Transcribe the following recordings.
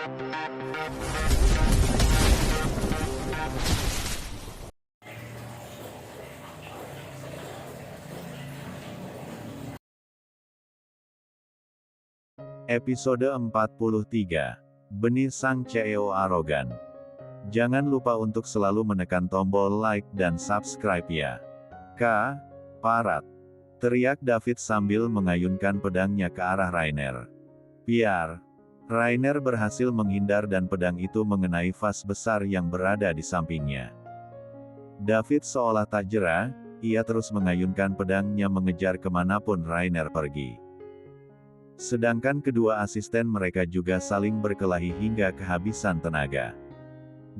Episode 43. Benih Sang CEO Arogan. Jangan lupa untuk selalu menekan tombol like dan subscribe ya. Parat. Teriak David sambil mengayunkan pedangnya ke arah Rainer. Biar. Rainer berhasil menghindar dan pedang itu mengenai vas besar yang berada di sampingnya. David seolah tak jera, ia terus mengayunkan pedangnya mengejar kemanapun Rainer pergi. Sedangkan kedua asisten mereka juga saling berkelahi hingga kehabisan tenaga.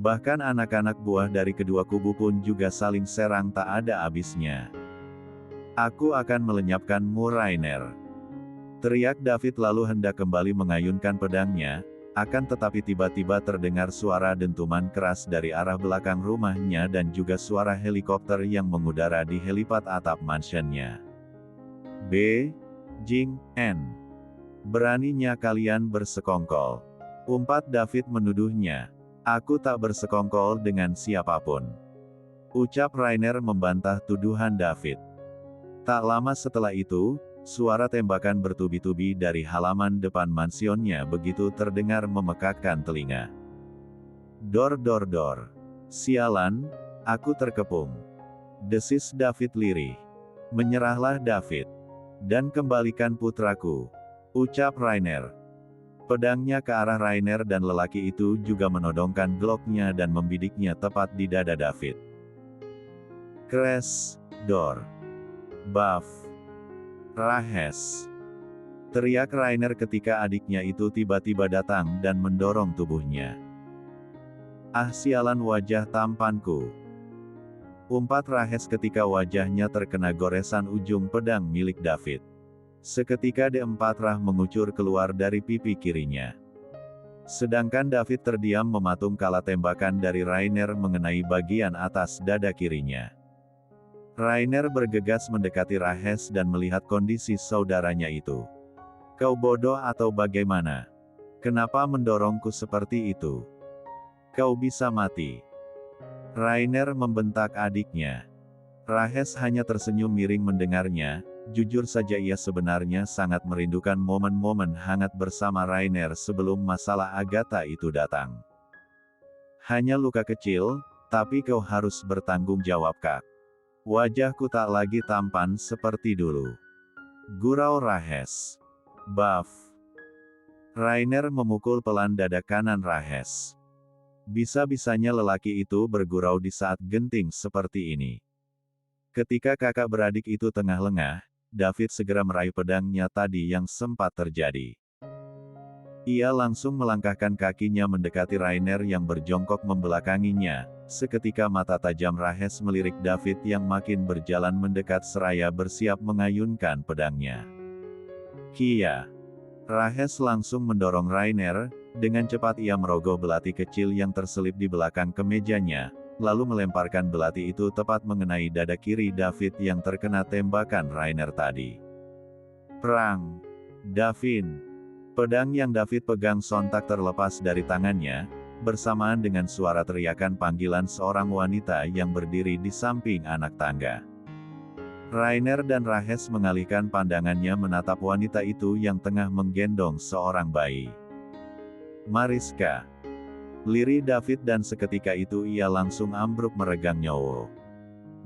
Bahkan anak-anak buah dari kedua kubu pun juga saling serang tak ada habisnya. Aku akan melenyapkanmu Rainer. Teriak David lalu hendak kembali mengayunkan pedangnya, akan tetapi tiba-tiba terdengar suara dentuman keras dari arah belakang rumahnya dan juga suara helikopter yang mengudara di helipad atap mansionnya. Jing N. Beraninya kalian bersekongkol. Umpat David menuduhnya. Aku tak bersekongkol dengan siapapun. Ucap Rainer membantah tuduhan David. Tak lama setelah itu, suara tembakan bertubi-tubi dari halaman depan mansionnya begitu terdengar memekakkan telinga. Dor dor dor. Sialan, aku terkepung. Desis David lirih. Menyerahlah David. Dan kembalikan putraku. Ucap Rainer. Pedangnya ke arah Rainer dan lelaki itu juga menodongkan Glock-nya dan membidiknya tepat di dada David. Crash, door. Buff. Rahes. Teriak Rainer ketika adiknya itu tiba-tiba datang dan mendorong tubuhnya. Ah sialan wajah tampanku. Umpat Rahes ketika wajahnya terkena goresan ujung pedang milik David. Seketika D4 rah mengucur keluar dari pipi kirinya. Sedangkan David terdiam mematung kala tembakan dari Rainer mengenai bagian atas dada kirinya. Rainer bergegas mendekati Rahes dan melihat kondisi saudaranya itu. Kau bodoh atau bagaimana? Kenapa mendorongku seperti itu? Kau bisa mati. Rainer membentak adiknya. Rahes hanya tersenyum miring mendengarnya. Jujur saja ia sebenarnya sangat merindukan momen-momen hangat bersama Rainer sebelum masalah Agatha itu datang. Hanya luka kecil, tapi kau harus bertanggung jawab Kak. Wajahku tak lagi tampan seperti dulu. Gurau Rahes. Buff. Rainer memukul pelan dada kanan Rahes. Bisa-bisanya lelaki itu bergurau di saat genting seperti ini. Ketika kakak beradik itu tengah lengah, David segera meraih pedangnya tadi yang sempat terjadi. Ia langsung melangkahkan kakinya mendekati Rainer yang berjongkok membelakanginya. Seketika mata tajam Rahes melirik David yang makin berjalan mendekat seraya bersiap mengayunkan pedangnya. Kia. Rahes langsung mendorong Rainer, dengan cepat ia merogoh belati kecil yang terselip di belakang kemejanya. Lalu melemparkan belati itu tepat mengenai dada kiri David yang terkena tembakan Rainer tadi. Perang. Davin. Pedang yang David pegang sontak terlepas dari tangannya, bersamaan dengan suara teriakan panggilan seorang wanita yang berdiri di samping anak tangga. Rainer dan Rahes mengalihkan pandangannya menatap wanita itu yang tengah menggendong seorang bayi. Mariska. Lirih David dan seketika itu ia langsung ambruk meregang nyawa.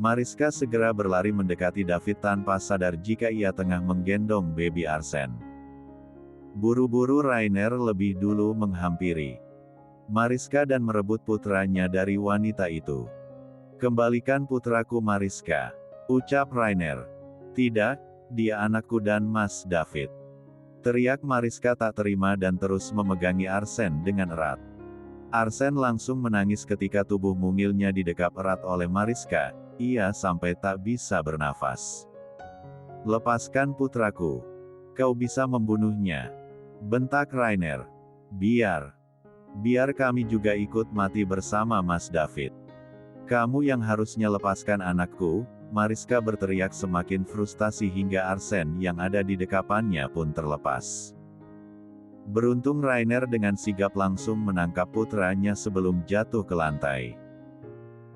Mariska segera berlari mendekati David tanpa sadar jika ia tengah menggendong baby Arsen. Buru-buru Rainer lebih dulu menghampiri Mariska dan merebut putranya dari wanita itu. Kembalikan putraku Mariska. Ucap Rainer. Tidak, dia anakku dan Mas David. Teriak Mariska tak terima dan terus memegangi Arsen dengan erat. Arsen langsung menangis ketika tubuh mungilnya didekap erat oleh Mariska, ia sampai tak bisa bernafas. Lepaskan putraku. Kau bisa membunuhnya. Bentak Rainer. Biar kami juga ikut mati bersama Mas David. Kamu yang harusnya lepaskan anakku, Mariska berteriak semakin frustasi hingga Arsen yang ada di dekapannya pun terlepas. Beruntung Rainer dengan sigap langsung menangkap putranya sebelum jatuh ke lantai.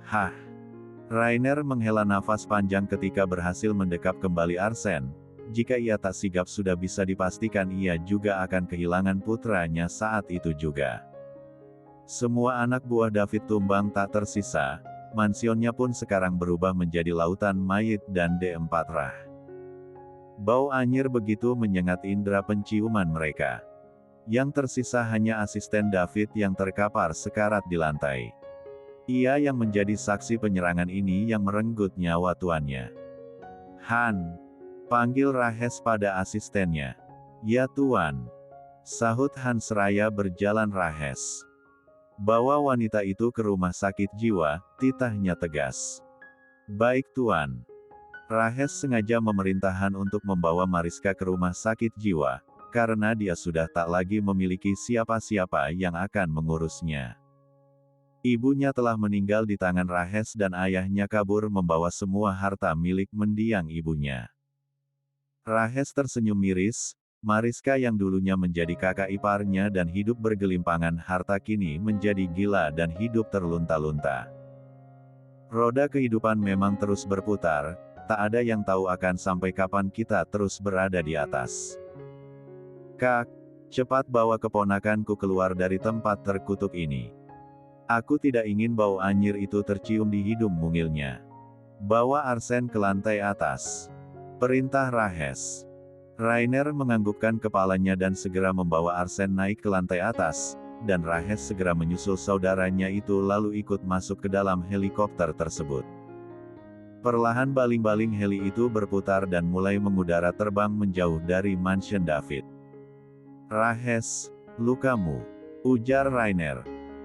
Hah! Rainer menghela nafas panjang ketika berhasil mendekap kembali Arsene. Jika ia tak sigap sudah bisa dipastikan ia juga akan kehilangan putranya saat itu juga. Semua anak buah David tumbang tak tersisa, mansionnya pun sekarang berubah menjadi lautan mayit dan D4 Rah. Bau anyir begitu menyengat indera penciuman mereka. Yang tersisa hanya asisten David yang terkapar sekarat di lantai. Ia yang menjadi saksi penyerangan ini yang merenggut nyawa tuannya. Han! Panggil Rahes pada asistennya. Ya tuan. Sahut Han seraya berjalan Rahes. Bawa wanita itu ke rumah sakit jiwa, titahnya tegas. Baik tuan. Rahes sengaja memerintah Han untuk membawa Mariska ke rumah sakit jiwa, karena dia sudah tak lagi memiliki siapa-siapa yang akan mengurusnya. Ibunya telah meninggal di tangan Rahes dan ayahnya kabur membawa semua harta milik mendiang ibunya. Rahes tersenyum miris, Mariska yang dulunya menjadi kakak iparnya dan hidup bergelimpangan harta kini menjadi gila dan hidup terlunta-lunta. Roda kehidupan memang terus berputar, tak ada yang tahu akan sampai kapan kita terus berada di atas. Kak, cepat bawa keponakanku keluar dari tempat terkutuk ini. Aku tidak ingin bau anyir itu tercium di hidung mungilnya. Bawa Arsene ke lantai atas. Perintah Rahes. Rainer menganggukkan kepalanya dan segera membawa Arsene naik ke lantai atas, dan Rahes segera menyusul saudaranya itu lalu ikut masuk ke dalam helikopter tersebut. Perlahan baling-baling heli itu berputar dan mulai mengudara terbang menjauh dari mansion David. Rahes, lukamu, ujar Rainer.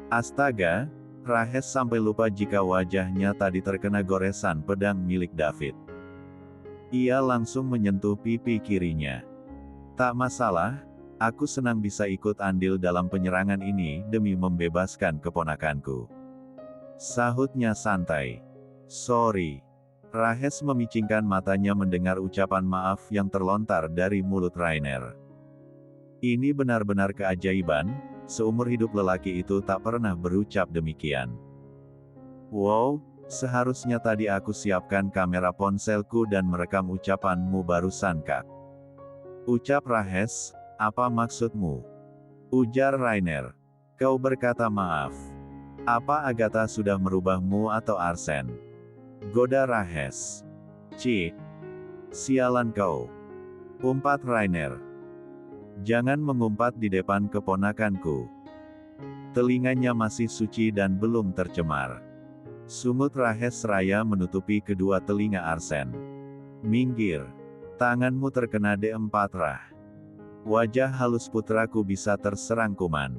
Astaga, Rahes sampai lupa jika wajahnya tadi terkena goresan pedang milik David. Ia langsung menyentuh pipi kirinya. Tak masalah, aku senang bisa ikut andil dalam penyerangan ini demi membebaskan keponakanku. Sahutnya santai. Sorry. Rahes memicingkan matanya mendengar ucapan maaf yang terlontar dari mulut Rainer. Ini benar-benar keajaiban, seumur hidup lelaki itu tak pernah berucap demikian. Wow, seharusnya tadi aku siapkan kamera ponselku dan merekam ucapanmu barusan Kak. Ucap Rahes, apa maksudmu? Ujar Rainer. Kau berkata maaf. Apa Agatha sudah merubahmu atau Arsene? Goda Rahes. Cik. Sialan kau. Umpat Rainer. Jangan mengumpat di depan keponakanku. Telinganya masih suci dan belum tercemar. Sungut Rahes seraya menutupi kedua telinga Arsene. Minggir. Tanganmu terkena D4 Rah. Wajah halus putraku bisa terserang kuman.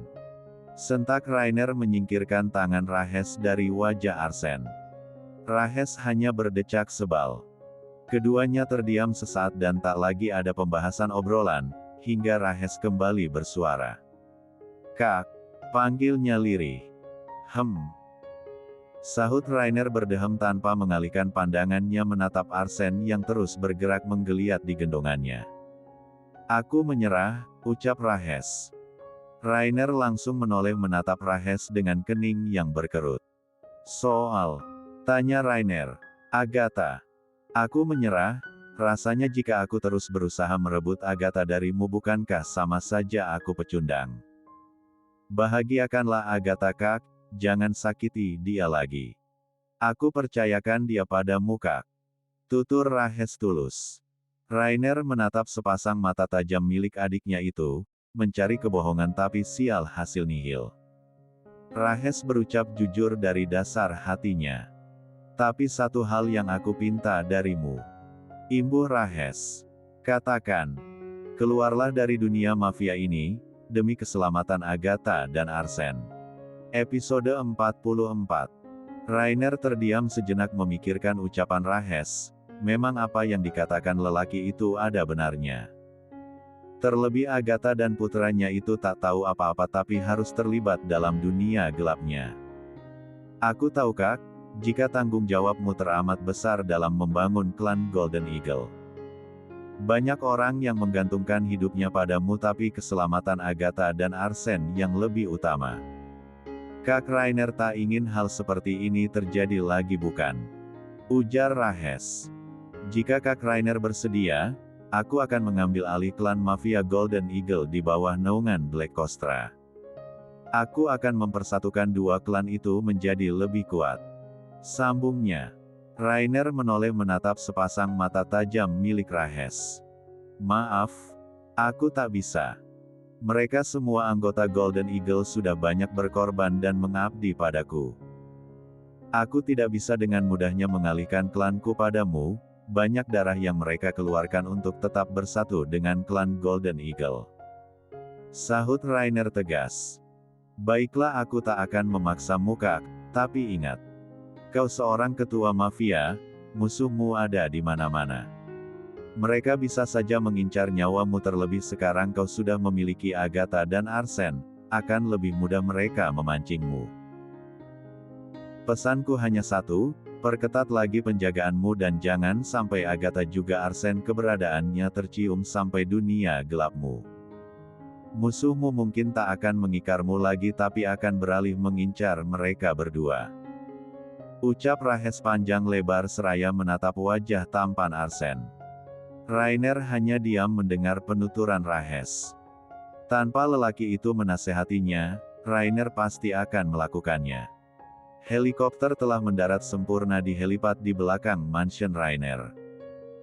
Sentak Rainer menyingkirkan tangan Rahes dari wajah Arsene. Rahes hanya berdecak sebal. Keduanya terdiam sesaat dan tak lagi ada pembahasan obrolan, hingga Rahes kembali bersuara. Kak, panggilnya lirih. Sahut Rainer berdehem tanpa mengalihkan pandangannya menatap Arsene yang terus bergerak menggeliat di gendongannya. Aku menyerah, ucap Rahes. Rainer langsung menoleh menatap Rahes dengan kening yang berkerut. Soal? Tanya Rainer. Agatha. Aku menyerah, rasanya jika aku terus berusaha merebut Agatha darimu bukankah sama saja aku pecundang? Bahagiakanlah Agatha Kak. Jangan sakiti dia lagi. Aku percayakan dia padamu Kak. Tutur Rahes tulus. Rainer menatap sepasang mata tajam milik adiknya itu, mencari kebohongan tapi sial hasil nihil. Rahes berucap jujur dari dasar hatinya. Tapi satu hal yang aku pinta darimu. Imbuh Rahes. Katakan. Keluarlah dari dunia mafia ini, demi keselamatan Agatha dan Arsene. Episode 44. Rainer terdiam sejenak memikirkan ucapan Rahes. Memang apa yang dikatakan lelaki itu ada benarnya. Terlebih Agatha dan putranya itu tak tahu apa-apa tapi harus terlibat dalam dunia gelapnya. Aku tahu Kak, jika tanggung jawabmu teramat besar dalam membangun klan Golden Eagle. Banyak orang yang menggantungkan hidupnya padamu tapi keselamatan Agatha dan Arsene yang lebih utama. Kak Rainer tak ingin hal seperti ini terjadi lagi bukan? Ujar Rahes. Jika Kak Rainer bersedia, aku akan mengambil alih klan mafia Golden Eagle di bawah naungan Black Costra. Aku akan mempersatukan dua klan itu menjadi lebih kuat. Sambungnya. Rainer menoleh menatap sepasang mata tajam milik Rahes. Maaf, aku tak bisa. Mereka semua anggota Golden Eagle sudah banyak berkorban dan mengabdi padaku. Aku tidak bisa dengan mudahnya mengalihkan klanku padamu, banyak darah yang mereka keluarkan untuk tetap bersatu dengan klan Golden Eagle. Sahut Rainer tegas. Baiklah, aku tak akan memaksamu Kak, tapi ingat. Kau seorang ketua mafia, musuhmu ada di mana-mana. Mereka bisa saja mengincar nyawamu, terlebih sekarang kau sudah memiliki Agatha dan Arsene, akan lebih mudah mereka memancingmu. Pesanku hanya satu, perketat lagi penjagaanmu dan jangan sampai Agatha juga Arsene keberadaannya tercium sampai dunia gelapmu. Musuhmu mungkin tak akan mengikarmu lagi tapi akan beralih mengincar mereka berdua. Ucap Rahes panjang lebar seraya menatap wajah tampan Arsene. Rainer hanya diam mendengar penuturan Rahes. Tanpa lelaki itu menasehatinya, Rainer pasti akan melakukannya. Helikopter telah mendarat sempurna di helipad di belakang mansion Rainer.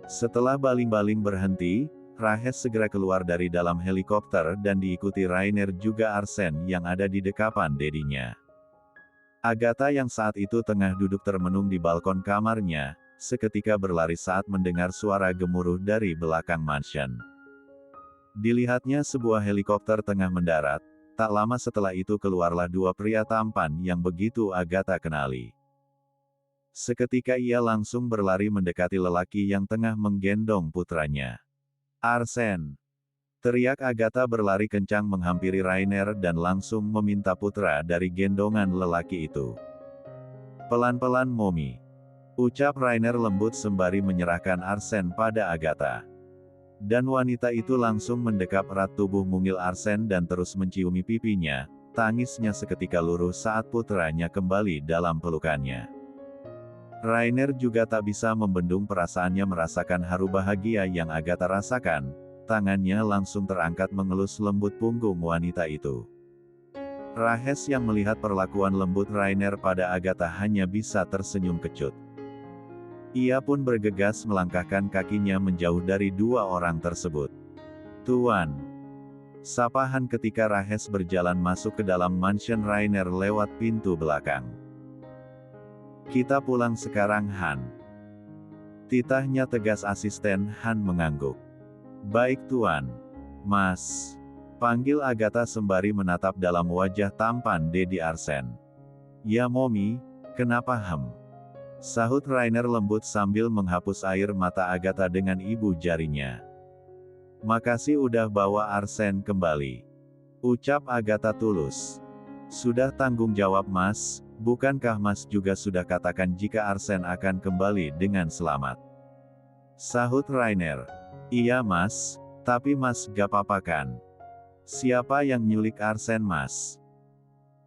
Setelah baling-baling berhenti, Rahes segera keluar dari dalam helikopter dan diikuti Rainer juga Arsene yang ada di dekapan dedinya. Agatha yang saat itu tengah duduk termenung di balkon kamarnya, seketika berlari saat mendengar suara gemuruh dari belakang mansion. Dilihatnya sebuah helikopter tengah mendarat, tak lama setelah itu keluarlah dua pria tampan yang begitu Agatha kenali. Seketika ia langsung berlari mendekati lelaki yang tengah menggendong putranya. Arsene! Teriak Agatha berlari kencang menghampiri Rainer dan langsung meminta putra dari gendongan lelaki itu. Pelan-pelan Momi. Ucap Rainer lembut sembari menyerahkan Arsene pada Agatha. Dan wanita itu langsung mendekap erat tubuh mungil Arsene dan terus menciumi pipinya, tangisnya seketika luruh saat putranya kembali dalam pelukannya. Rainer juga tak bisa membendung perasaannya merasakan haru bahagia yang Agatha rasakan. Tangannya langsung terangkat mengelus lembut punggung wanita itu. Rahes yang melihat perlakuan lembut Rainer pada Agatha hanya bisa tersenyum kecut. Ia pun bergegas melangkahkan kakinya menjauh dari dua orang tersebut. Tuan. Sapahan ketika Rahes berjalan masuk ke dalam mansion Rainer lewat pintu belakang. Kita pulang sekarang Han. Titahnya tegas asisten Han mengangguk. Baik Tuan. Mas. Panggil Agatha sembari menatap dalam wajah tampan Dedi Arsene. Ya Momi, kenapa Sahut Rainer lembut sambil menghapus air mata Agatha dengan ibu jarinya. Makasih udah bawa Arsene kembali. Ucap Agatha tulus. Sudah tanggung jawab Mas, bukankah Mas juga sudah katakan jika Arsene akan kembali dengan selamat? Sahut Rainer. Iya Mas, tapi Mas gak apa-apa kan? Siapa yang nyulik Arsene Mas?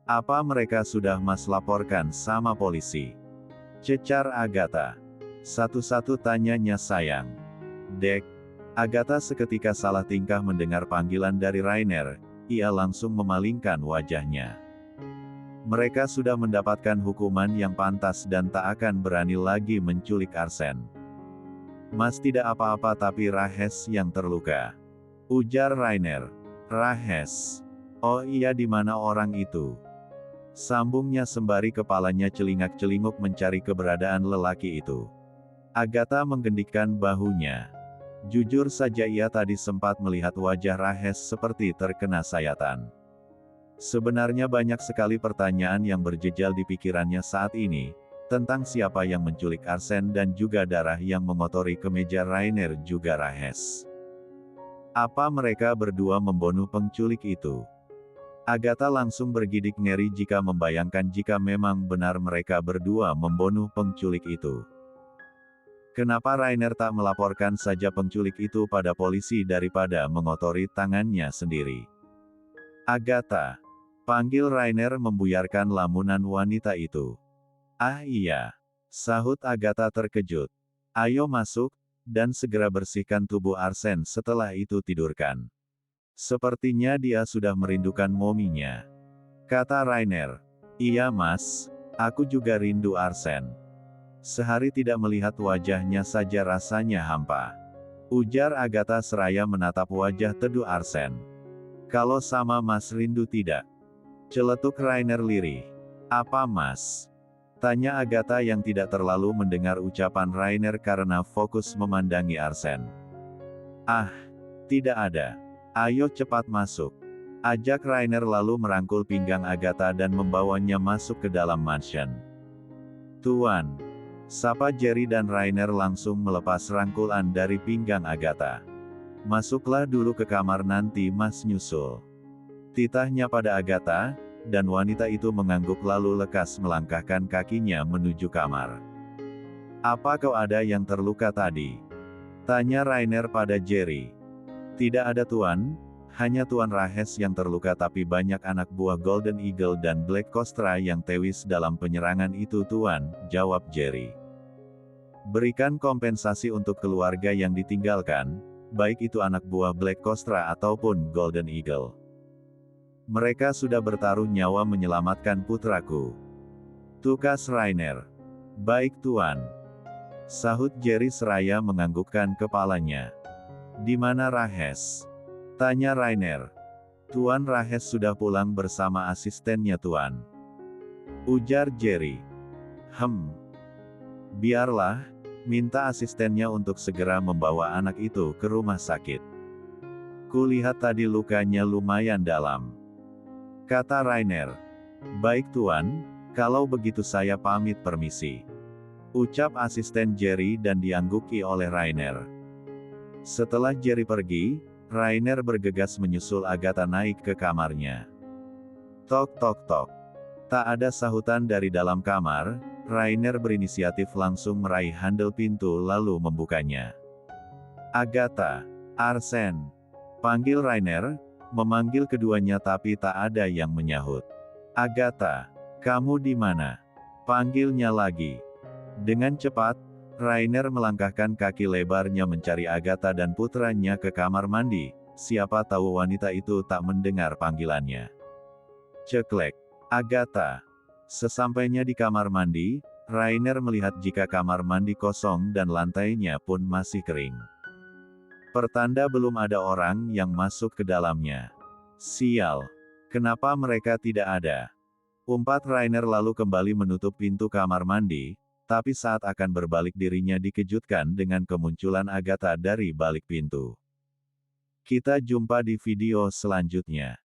Apa mereka sudah Mas laporkan sama polisi? Cecar Agatha. Satu-satu tanyanya sayang. Dek. Agatha seketika salah tingkah mendengar panggilan dari Rainer, ia langsung memalingkan wajahnya. Mereka sudah mendapatkan hukuman yang pantas dan tak akan berani lagi menculik Arsene. Mas tidak apa-apa tapi Rahes yang terluka. Ujar Rainer. Rahes. Oh iya, di mana orang itu? Sambungnya sembari kepalanya celingak-celinguk mencari keberadaan lelaki itu. Agatha menggendikkan bahunya. Jujur saja ia tadi sempat melihat wajah Rahes seperti terkena sayatan. Sebenarnya banyak sekali pertanyaan yang berjejal di pikirannya saat ini, tentang siapa yang menculik Arsene dan juga darah yang mengotori kemeja Rainer juga Rahes. Apa mereka berdua membunuh penculik itu? Agatha langsung bergidik ngeri jika membayangkan jika memang benar mereka berdua membunuh penculik itu. Kenapa Rainer tak melaporkan saja penculik itu pada polisi daripada mengotori tangannya sendiri? Agatha. Panggil Rainer membuyarkan lamunan wanita itu. Ah iya. Sahut Agatha terkejut. Ayo masuk, dan segera bersihkan tubuh Arsen setelah itu tidurkan. Sepertinya dia sudah merindukan mominya. Kata Rainer. Iya mas, aku juga rindu Arsen. Sehari tidak melihat wajahnya saja rasanya hampa. Ujar Agatha seraya menatap wajah teduh Arsen. Kalau sama mas rindu tidak? Celetuk Rainer lirih. Apa mas? Tanya Agatha yang tidak terlalu mendengar ucapan Rainer karena fokus memandangi Arsen. Ah, tidak ada. Ayo cepat masuk. Ajak Rainer lalu merangkul pinggang Agatha dan membawanya masuk ke dalam mansion. Tuan. Sapa Jerry dan Rainer langsung melepas rangkulan dari pinggang Agatha. Masuklah dulu ke kamar nanti mas nyusul. Titahnya pada Agatha, dan wanita itu mengangguk lalu lekas melangkahkan kakinya menuju kamar. Apa kau ada yang terluka tadi? Tanya Rainer pada Jerry. Tidak ada tuan, hanya Tuan Rahes yang terluka tapi banyak anak buah Golden Eagle dan Black Costra yang tewas dalam penyerangan itu tuan, jawab Jerry. Berikan kompensasi untuk keluarga yang ditinggalkan, baik itu anak buah Black Costra ataupun Golden Eagle. Mereka sudah bertaruh nyawa menyelamatkan putraku. Tukas Rainer. Baik tuan. Sahut Jerry seraya menganggukkan kepalanya. Di mana Rahes? Tanya Rainer. Tuan Rahes sudah pulang bersama asistennya tuan. Ujar Jerry. Biarlah, minta asistennya untuk segera membawa anak itu ke rumah sakit. Kulihat tadi lukanya lumayan dalam. Kata Rainer. Baik tuan, kalau begitu saya pamit permisi. Ucap asisten Jerry dan diangguki oleh Rainer. Setelah Jerry pergi, Rainer bergegas menyusul Agatha naik ke kamarnya. Tok tok tok. Tak ada sahutan dari dalam kamar, Rainer berinisiatif langsung meraih handle pintu lalu membukanya. Agatha, Arsen. Panggil Rainer, memanggil keduanya tapi tak ada yang menyahut. Agatha, kamu di mana? Panggilnya lagi. Dengan cepat, Rainer melangkahkan kaki lebarnya mencari Agatha dan putranya ke kamar mandi, siapa tahu wanita itu tak mendengar panggilannya. Ceklek. Agatha. Sesampainya di kamar mandi, Rainer melihat jika kamar mandi kosong dan lantainya pun masih kering. Pertanda belum ada orang yang masuk ke dalamnya. Sial. Kenapa mereka tidak ada? Umpat Rainer lalu kembali menutup pintu kamar mandi, tapi saat akan berbalik dirinya dikejutkan dengan kemunculan Agatha dari balik pintu. Kita jumpa di video selanjutnya.